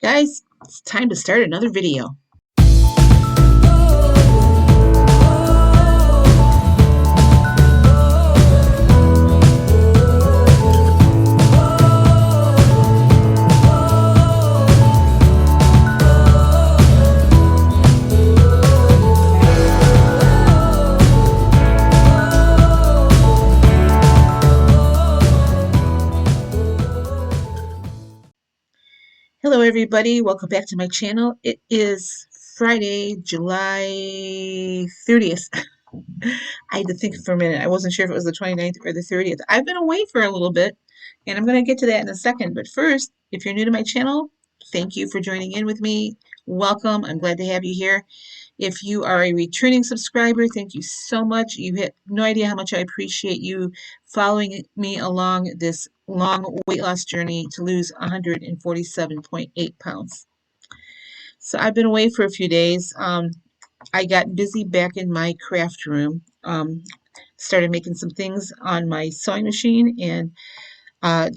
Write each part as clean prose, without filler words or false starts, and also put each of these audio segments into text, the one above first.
Guys, it's time to start another video. Hello everybody, welcome back to my channel. It is Friday, July 30th. I had to think for a minute. I wasn't sure if it was the 29th or the 30th. I've been away for a little bit, and I'm going to get to that in a second. But first, if you're new to my channel, thank you for joining in with me. Welcome. I'm glad to have you here. If you are a returning subscriber, thank you so much. You have no idea how much I appreciate you following me along this long weight loss journey to lose 147.8 pounds. So I've been away for a few days. I got busy back in my craft room. Started making some things on my sewing machine, and I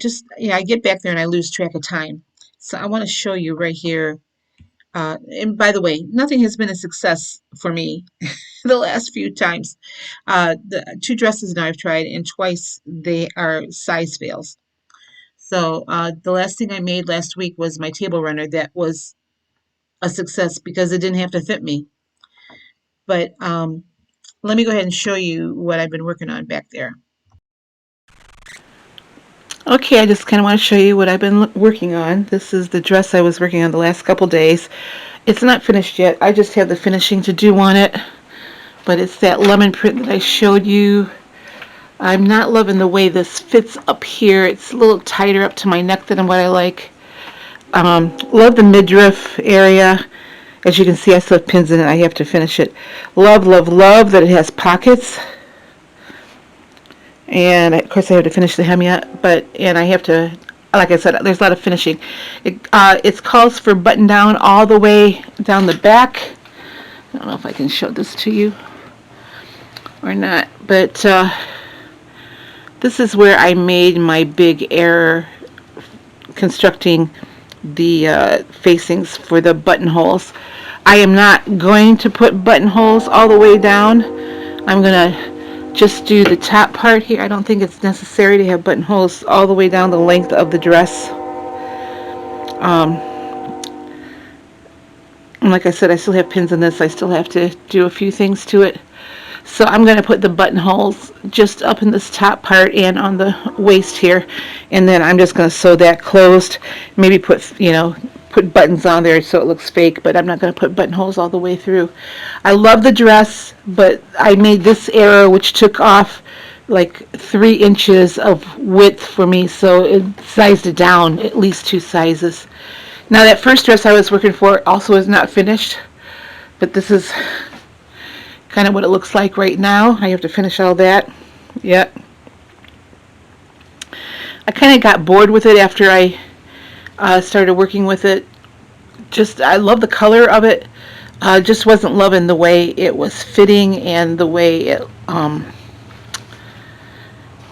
get back there and I lose track of time. So I want to show you right here. And by the way, nothing has been a success for me the last few times. The two dresses now I've tried, and twice they are size fails. So the last thing I made last week was my table runner. That was a success because it didn't have to fit me. But let me go ahead and show you what I've been working on back there. Okay, I just kind of want to show you what I've been working on. This is the dress I was working on the last couple days. It's not finished yet. I just have the finishing to do on it. But it's that lemon print that I showed you. I'm not loving the way this fits up here. It's a little tighter up to my neck than what I like. Love the midriff area. As you can see, I still have pins in it. I have to finish it. Love, love, love that it has pockets. And of course I have to finish the hem yet, and I have to, like I said, there's a lot of finishing. It calls for button down all the way down the back. I don't know if I can show this to you or not, but this is where I made my big error constructing the facings for the buttonholes. I am not going to put buttonholes all the way down. I'm going to just do the top part here. I don't think it's necessary to have buttonholes all the way down the length of the dress. And like I said, I still have pins in this. I still have to do a few things to it. So I'm going to put the buttonholes just up in this top part and on the waist here. And then I'm just going to sew that closed. Maybe put buttons on there so it looks fake, but I'm not going to put buttonholes all the way through. I love the dress, but I made this error which took off like 3 inches of width for me, so it sized it down at least 2 sizes. Now that first dress I was working for also is not finished, but this is kind of what it looks like right now. I have to finish all that. Yeah. I kind of got bored with it after I started working with it. I love the color of it. Just wasn't loving the way it was fitting and the way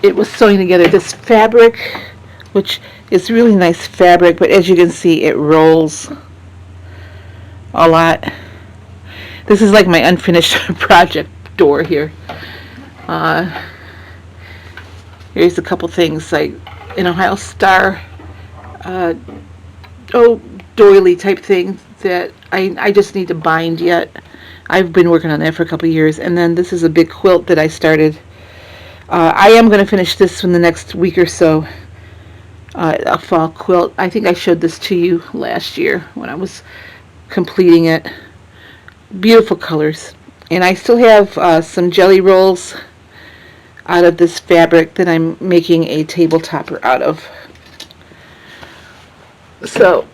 it was sewing together. This fabric, which is really nice fabric, but as you can see, it rolls a lot. This is like my unfinished project door here. Here's a couple things like an Ohio Star doily type thing that I just need to bind yet. I've been working on that for a couple of years. And then this is a big quilt that I started. I am going to finish this in the next week or so. A fall quilt. I think I showed this to you last year when I was completing it. Beautiful colors. And I still have some jelly rolls out of this fabric that I'm making a table topper out of. So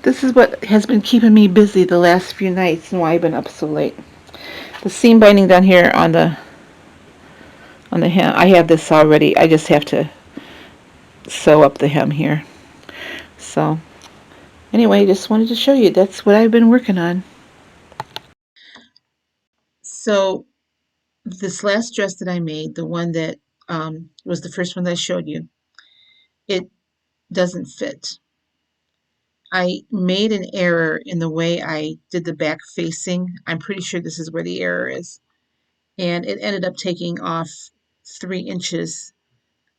this is what has been keeping me busy the last few nights and why I've been up so late. The seam binding down here on the hem, I have this already. I just have to sew up the hem here. So anyway, just wanted to show you that's what I've been working on. So this last dress that I made, the one that was the first one that I showed you, it doesn't fit. I made an error in the way I did the back facing. I'm pretty sure this is where the error is. And it ended up taking off 3 inches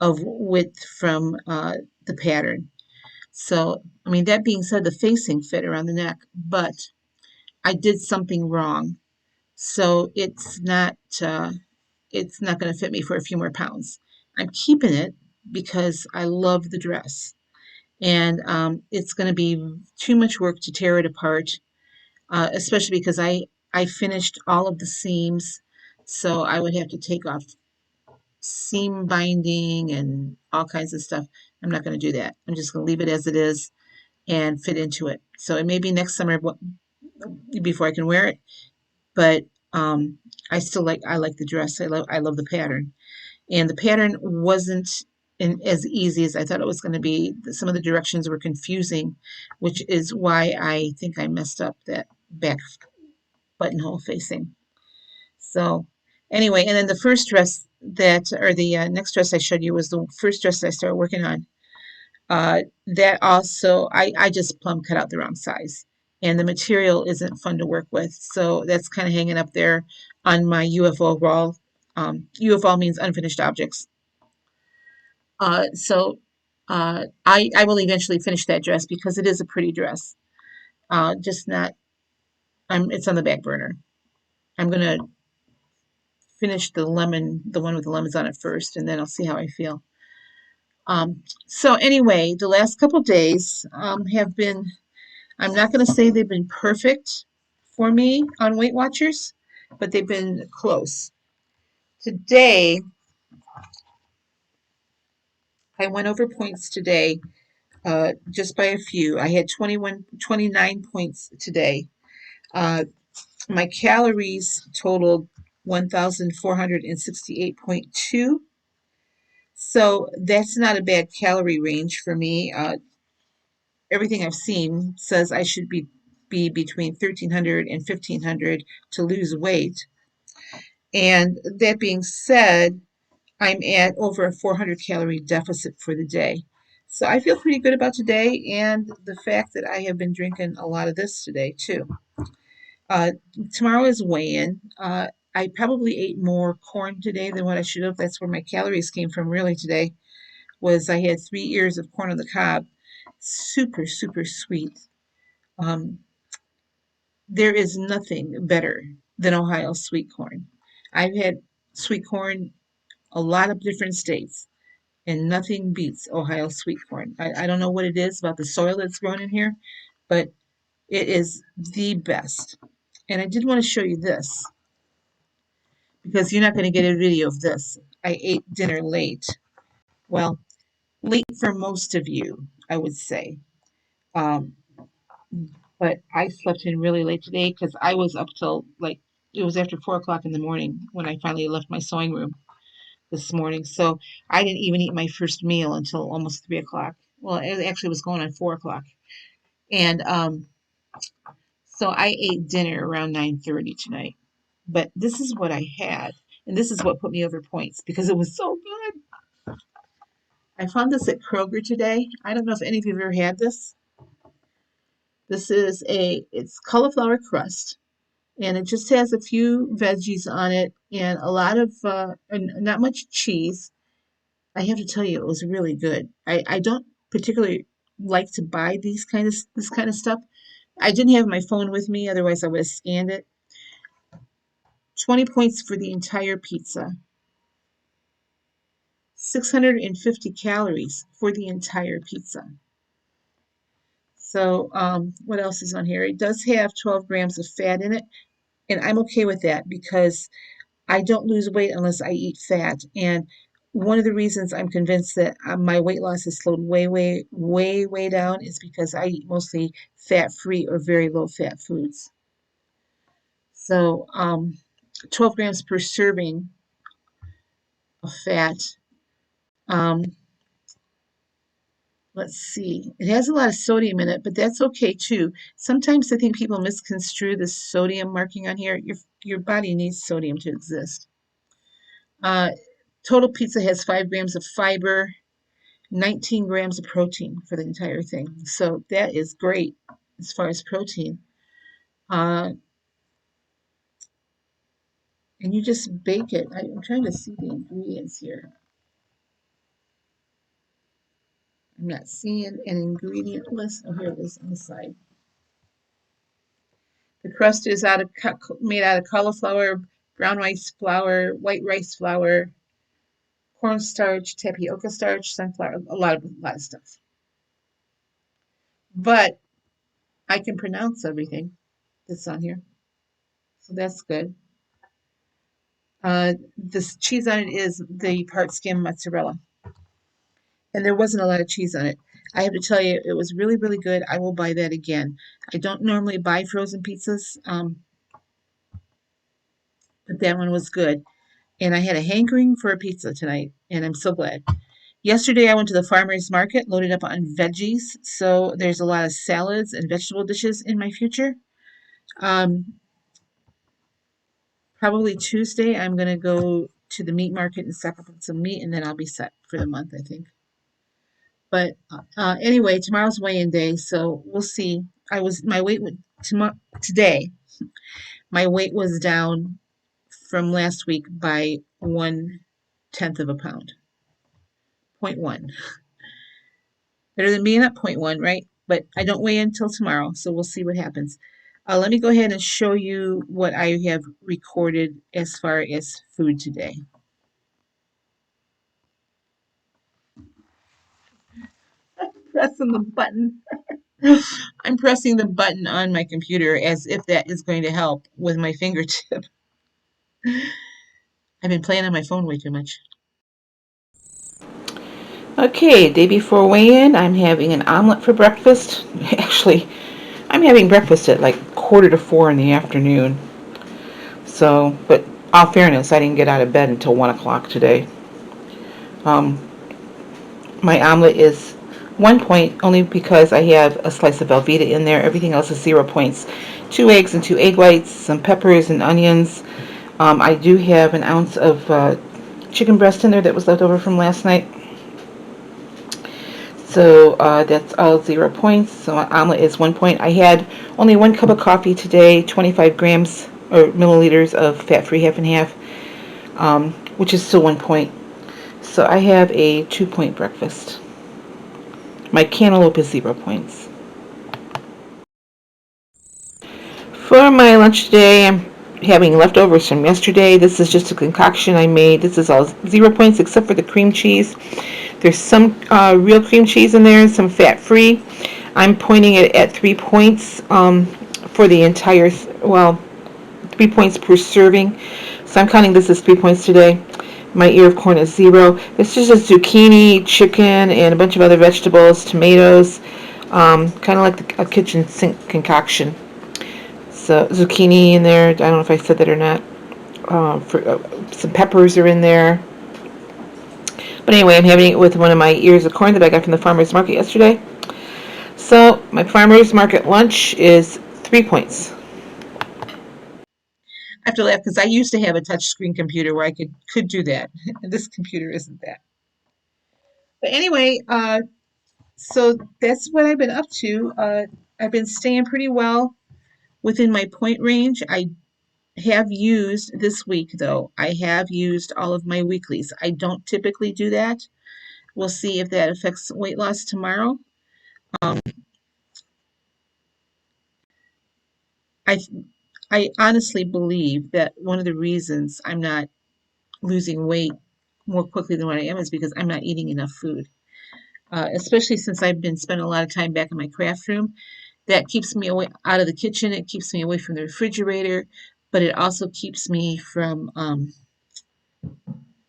of width from the pattern. So, I mean, that being said, the facing fit around the neck, but I did something wrong. So it's not going to fit me for a few more pounds. I'm keeping it because I love the dress, and it's going to be too much work to tear it apart, especially because I finished all of the seams, so I would have to take off seam binding and all kinds of stuff. I'm not going to do that. I'm just going to leave it as it is and fit into it. So it may be next summer before I can wear it, but um, I like the dress. I love the pattern, and the pattern wasn't as easy as I thought it was going to be. Some of the directions were confusing, which is why I think I messed up that back buttonhole facing. So anyway, and then the first dress or the next dress I showed you was the first dress I started working on. That also, I just plumb cut out the wrong size. And the material isn't fun to work with. So that's kind of hanging up there on my UFO wall. UFO means unfinished objects. So I will eventually finish that dress because it is a pretty dress. Just not, it's on the back burner. I'm going to finish the one with the lemons on it first, and then I'll see how I feel. So anyway, the last couple days have been, I'm not going to say they've been perfect for me on Weight Watchers, but they've been close. Today, I went over points today just by a few. I had 29 points today. Uh, my calories totaled 1,468.2. So that's not a bad calorie range for me. Everything I've seen says I should be between 1,300 and 1,500 to lose weight. And that being said, I'm at over a 400 calorie deficit for the day. So I feel pretty good about today and the fact that I have been drinking a lot of this today too. Uh, Tomorrow is weigh-in. I probably ate more corn today than what I should have. That's where my calories came from really today. Was I had 3 ears of corn on the cob, super super sweet. Um, there is nothing better than Ohio sweet corn. I've had sweet corn a lot of different states, and nothing beats Ohio sweet corn. I don't know what it is about the soil that's grown in here, but it is the best. And I did want to show you this because you're not going to get a video of this. I ate dinner late. Well, late for most of you, I would say. Um, but I slept in really late today because I was up till like it was after 4 o'clock in the morning when I finally left my sewing room this morning. So I didn't even eat my first meal until almost 3 o'clock. Well, it actually was going on 4 o'clock. And so I ate dinner around 9:30 tonight. But this is what I had. And this is what put me over points because it was so good. I found this at Kroger today. I don't know if any of you have ever had this. It's cauliflower crust, and it just has a few veggies on it and a lot of, and not much cheese. I have to tell you, it was really good. I don't particularly like to buy this kind of stuff. I didn't have my phone with me, otherwise I would have scanned it. 20 points for the entire pizza. 650 calories for the entire pizza. So, what else is on here? It does have 12 grams of fat in it, and I'm okay with that because I don't lose weight unless I eat fat. And one of the reasons I'm convinced that my weight loss has slowed way down is because I eat mostly fat-free or very low-fat foods. So, 12 grams per serving of fat. Um, let's see. It has a lot of sodium in it, but that's okay too. Sometimes I think people misconstrue the sodium marking on here. Your body needs sodium to exist. Uh, Total pizza has 5 grams of fiber. 19 grams of protein for the entire thing. So that is great as far as protein. Uh, and you just bake it. I'm trying to see the ingredients here. I'm not seeing an ingredient list. Oh, here it is on the side. The crust is made out of cauliflower, brown rice flour, white rice flour, cornstarch, tapioca starch, sunflower, a lot of stuff. But I can pronounce everything that's on here, so that's good. This cheese on it is the part skim mozzarella, and there wasn't a lot of cheese on it. I have to tell you, it was really, really good. I will buy that again. I don't normally buy frozen pizzas, but that one was good. And I had a hankering for a pizza tonight, and I'm so glad. Yesterday, I went to the farmer's market, loaded up on veggies, so there's a lot of salads and vegetable dishes in my future. Um, Probably Tuesday, I'm going to go to the meat market and stock up on some meat, and then I'll be set for the month, I think. But anyway, tomorrow's weigh-in day, so we'll see. My weight today. My weight was down from last week by 1/10 of a pound, 0.1. Better than being at 0.1, right? But I don't weigh in until tomorrow, so we'll see what happens. Let me go ahead and show you what I have recorded as far as food today. Pressing the button. I'm pressing the button on my computer as if that is going to help with my fingertip. I've been playing on my phone way too much. Okay, day before weigh-in, I'm having an omelet for breakfast. Actually, I'm having breakfast at like 3:45 in the afternoon. So, but all fairness, I didn't get out of bed until 1 o'clock today. Um, my omelet is 1 point only because I have a slice of Velveeta in there. Everything else is 0 points. 2 eggs and 2 egg whites, some peppers and onions. I do have an ounce of chicken breast in there that was left over from last night. So that's all 0 points. So my omelet is 1 point. I had only 1 cup of coffee today, 25 grams or milliliters of fat-free half and half, which is still 1 point. So I have a 2 point breakfast. My cantaloupe is 0 points. For my lunch today, I'm having leftovers from yesterday. This is just a concoction I made. This is all 0 points except for the cream cheese. There's some real cream cheese in there and some fat-free. I'm pointing it at 3 points for the entire, 3 points per serving. So I'm counting this as 3 points today. My ear of corn is 0. This is just zucchini, chicken, and a bunch of other vegetables, tomatoes, kind of like a kitchen sink concoction. So zucchini in there. I don't know if I said that or not. Some peppers are in there. But anyway, I'm having it with one of my ears of corn that I got from the farmer's market yesterday. So my farmer's market lunch is 3 points. I have to laugh because I used to have a touch screen computer where I could do that. And this computer isn't that. But anyway, so that's what I've been up to. I've been staying pretty well within my point range. I have used this week, though. I have used all of my weeklies. I don't typically do that. We'll see if that affects weight loss tomorrow. Um, I I honestly believe that one of the reasons I'm not losing weight more quickly than what I am is because I'm not eating enough food. Especially since I've been spending a lot of time back in my craft room. That keeps me away out of the kitchen. It keeps me away from the refrigerator, but it also keeps me from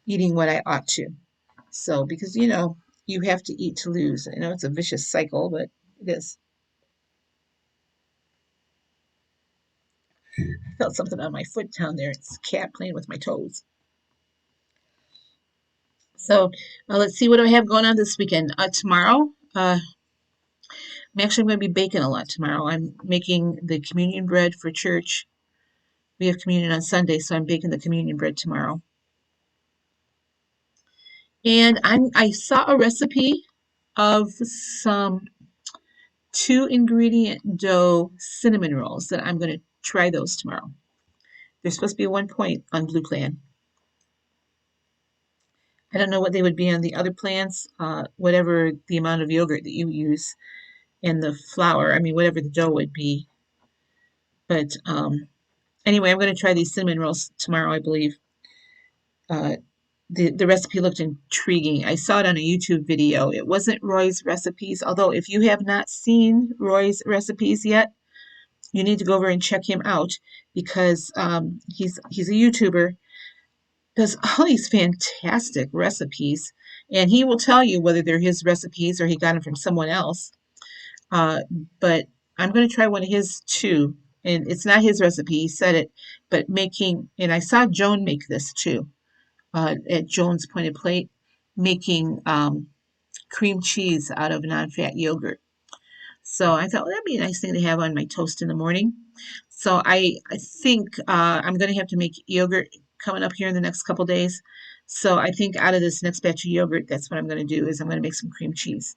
eating what I ought to. So, because you have to eat to lose. I know it's a vicious cycle, but it is. I felt something on my foot down there. It's a cat playing with my toes. So, let's see what do I have going on this weekend. Tomorrow, I'm actually going to be baking a lot tomorrow. I'm making the communion bread for church. We have communion on Sunday, so I'm baking the communion bread tomorrow. And I saw a recipe of some 2-ingredient dough cinnamon rolls that I'm going to try those tomorrow. They're supposed to be 1 point on Blue Plan. I don't know what they would be on the other plans, whatever the amount of yogurt that you use and the flour. I mean, whatever the dough would be. But anyway, I'm going to try these cinnamon rolls tomorrow, I believe. Uh, the recipe looked intriguing. I saw it on a YouTube video. It wasn't Roy's Recipes, although if you have not seen Roy's Recipes yet, you need to go over and check him out because he's a YouTuber, does all these fantastic recipes, and he will tell you whether they're his recipes or he got them from someone else. Uh, but I'm going to try one of his too, and it's not his recipe. He said it, but and I saw Joan make this too at Joan's Pointed Plate, making cream cheese out of non-fat yogurt. So I thought, well, that'd be a nice thing to have on my toast in the morning. So I think I'm going to have to make yogurt coming up here in the next couple days. So I think out of this next batch of yogurt, that's what I'm going to do is I'm going to make some cream cheese.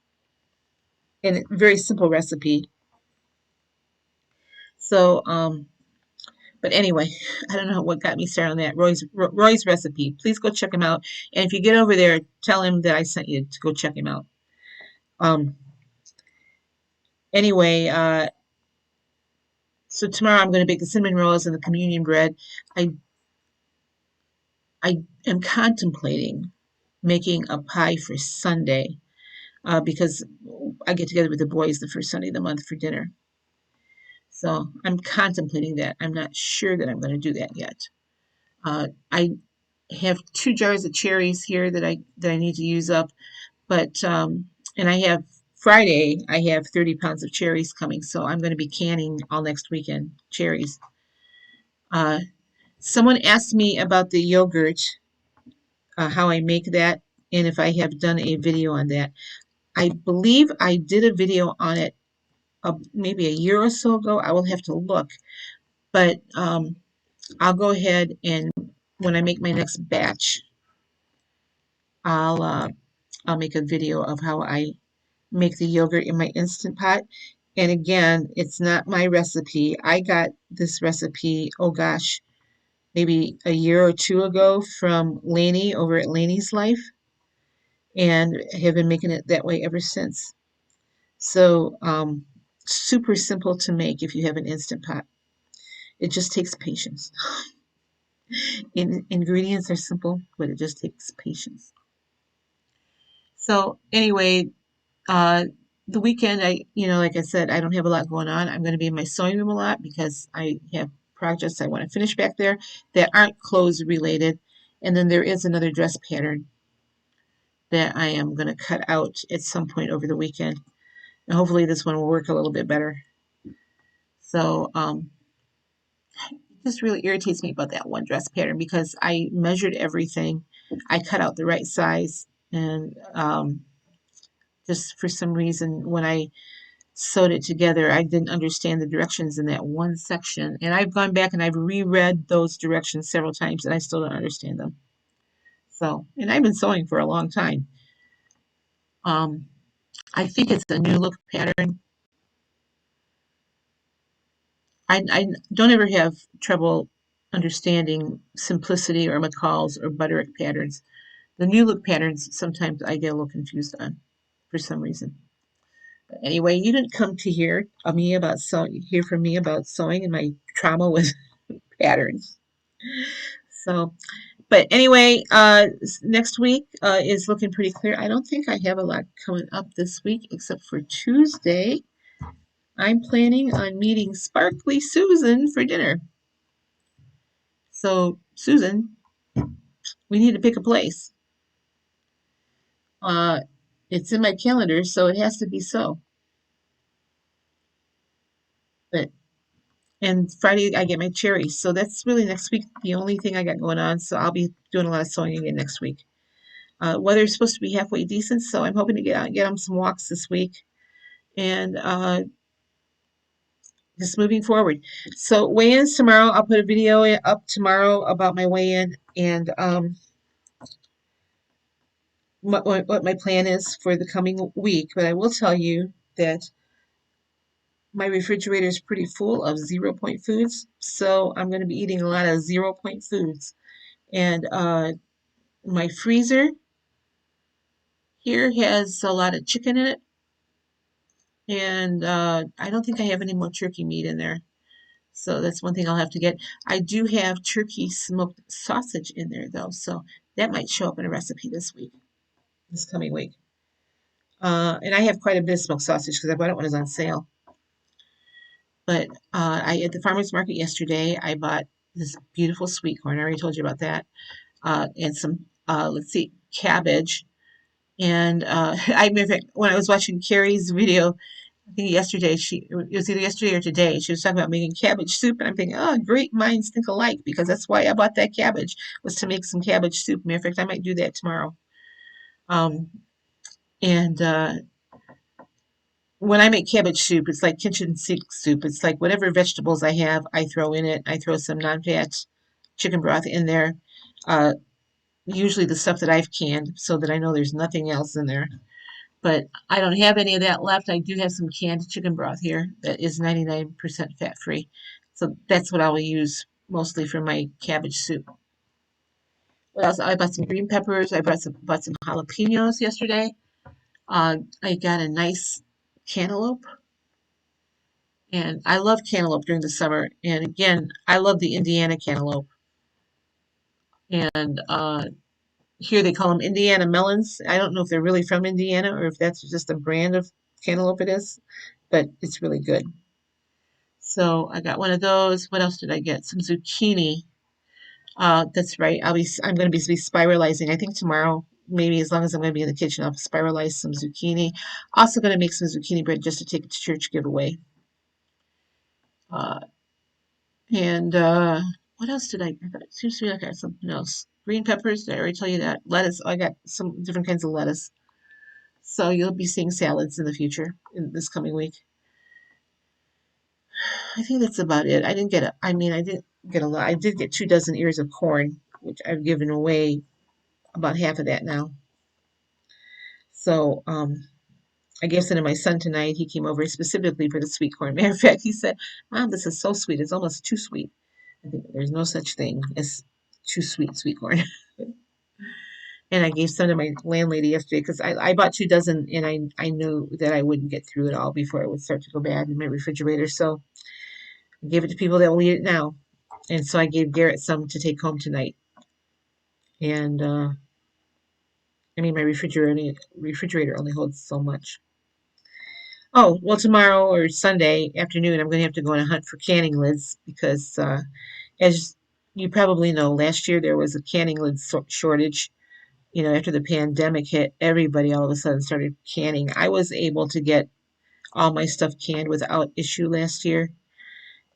And a very simple recipe. So, but anyway, I don't know what got me started on that. Roy's recipe. Please go check him out. And if you get over there, tell him that I sent you to go check him out. Um, anyway, so tomorrow I'm going to bake the cinnamon rolls and the communion bread. I I am contemplating making a pie for Sunday because I get together with the boys the first Sunday of the month for dinner. So I'm contemplating that. I'm not sure that I'm going to do that yet. I have 2 jars of cherries here that I need to use up, but and I have Friday. I have 30 pounds of cherries coming, so I'm going to be canning all next weekend cherries. Uh, Someone asked me about the yogurt, how I make that, and if I have done a video on that. I believe I did a video on it maybe a year or so ago. I will have to look, but I'll go ahead and when I make my next batch, I'll uh, I'll make a video of how I make the yogurt in my Instant Pot. And again, it's not my recipe. I got this recipe, oh gosh, maybe a year or two ago from Lainey over at Lainey's Life, and have been making it that way ever since. So, super simple to make if you have an Instant Pot. It just takes patience. Ingredients are simple, but it just takes patience. So, anyway, uh, the weekend, like I said, I don't have a lot going on. I'm going to be in my sewing room a lot because I have projects I want to finish back there that aren't clothes related. And then there is another dress pattern that I am going to cut out at some point over the weekend. And hopefully this one will work a little bit better. So, it just really irritates me about that one dress pattern because I measured everything. I cut out the right size, and just for some reason, when I sewed it together, I didn't understand the directions in that one section. And I've gone back and I've reread those directions several times, and I still don't understand them. So, and I've been sewing for a long time. Um, I think it's a new look pattern. I don't ever have trouble understanding simplicity or McCall's or Butterick patterns. The new look patterns sometimes I get a little confused on for some reason. But anyway, you didn't come to hear from me about sewing and my trauma with patterns. So, but anyway, next week is looking pretty clear. I don't think I have a lot coming up this week except for Tuesday. I'm planning on meeting Sparkly Susan for dinner. So, Susan, we need to pick a place. Uh, it's in my calendar, so it has to be so. But and Friday I get my cherries, so that's really next week the only thing I got going on. So I'll be doing a lot of sewing again next week. Weather's supposed to be halfway decent, so I'm hoping to get out and get on some walks this week, and just moving forward. So weigh-ins tomorrow. I'll put a video up tomorrow about my weigh-in, and what my plan is for the coming week, but I will tell you that my refrigerator is pretty full of 0 point foods, so I'm going to be eating a lot of 0 point foods. And my freezer here has a lot of chicken in it, and I don't think I have any more turkey meat in there. So that's one thing I'll have to get. I do have turkey smoked sausage in there though, so that might show up in a recipe this coming week. And I have quite a bit of smoked sausage because I bought it when it was on sale. But I at the farmer's market yesterday, I bought this beautiful sweet corn. I already told you about that. And some, let's see, cabbage. And I remember when I was watching Carrie's video, I think yesterday, it was either yesterday or today, she was talking about making cabbage soup. And I'm thinking, oh, great minds think alike because that's why I bought that cabbage, was to make some cabbage soup. Matter of fact, I might do that tomorrow. Um, and when I make cabbage soup, it's like kitchen sink soup. It's like whatever vegetables I have, I throw in it. I throw some non-fat chicken broth in there. Uh, Usually the stuff that I've canned so that I know there's nothing else in there. But I don't have any of that left. I do have some canned chicken broth here that is 99% fat free. So that's what I will use mostly for my cabbage soup. What else? I bought some green peppers. I bought some jalapenos yesterday. I got a nice cantaloupe. And I love cantaloupe during the summer. And again, I love the Indiana cantaloupe. And here they call them Indiana melons. I don't know if they're really from Indiana or if that's just a brand of cantaloupe it is, but it's really good. So I got one of those. What else did I get? Some zucchini. That's right. I'm going to be spiralizing. I think tomorrow, maybe as long as I'm going to be in the kitchen, I'll spiralize some zucchini. Also going to make some zucchini bread just to take it to church giveaway. Uh, and what else did I got? It seems to me like I got something else. Green peppers, did I already tell you that? Lettuce, I got some different kinds of lettuce. So you'll be seeing salads in the future in this coming week. I think that's about it. I didn't get a lot. I did get 2 dozen ears of corn, which I've given away about half of that now. So I gave some to my son tonight. He came over specifically for the sweet corn. Matter of fact, he said, Mom, this is so sweet. It's almost too sweet. I think there's no such thing as too sweet corn. And I gave some to my landlady yesterday because I bought 2 dozen and I knew that I wouldn't get through it all before it would start to go bad in my refrigerator. So I gave it to people that will eat it now. And so I gave Garrett some to take home tonight. And my refrigerator only holds so much. Oh, well, tomorrow or Sunday afternoon, I'm going to have to go on a hunt for canning lids because, as you probably know, last year there was a canning lid shortage. After the pandemic hit, everybody all of a sudden started canning. I was able to get all my stuff canned without issue last year,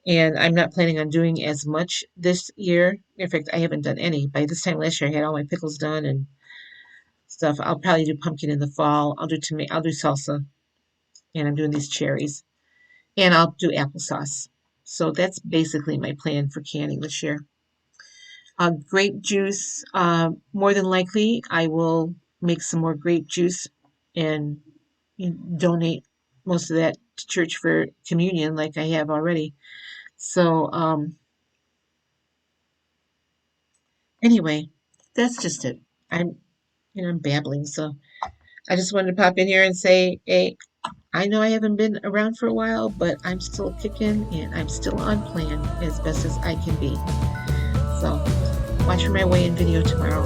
and I'm not planning on doing as much this year. In fact, I haven't done any. By this time last year, I had all my pickles done and stuff. I'll probably do pumpkin in the fall. I'll do salsa, and I'm doing these cherries, and I'll do applesauce. So that's basically my plan for canning this year. Grape juice, more than likely, I will make some more grape juice and donate most of that to church for communion, like I have already. So, anyway, that's just it. I'm babbling, so I just wanted to pop in here and say, hey, I know I haven't been around for a while, but I'm still kicking and I'm still on plan as best as I can be. So watch for my weigh-in video tomorrow,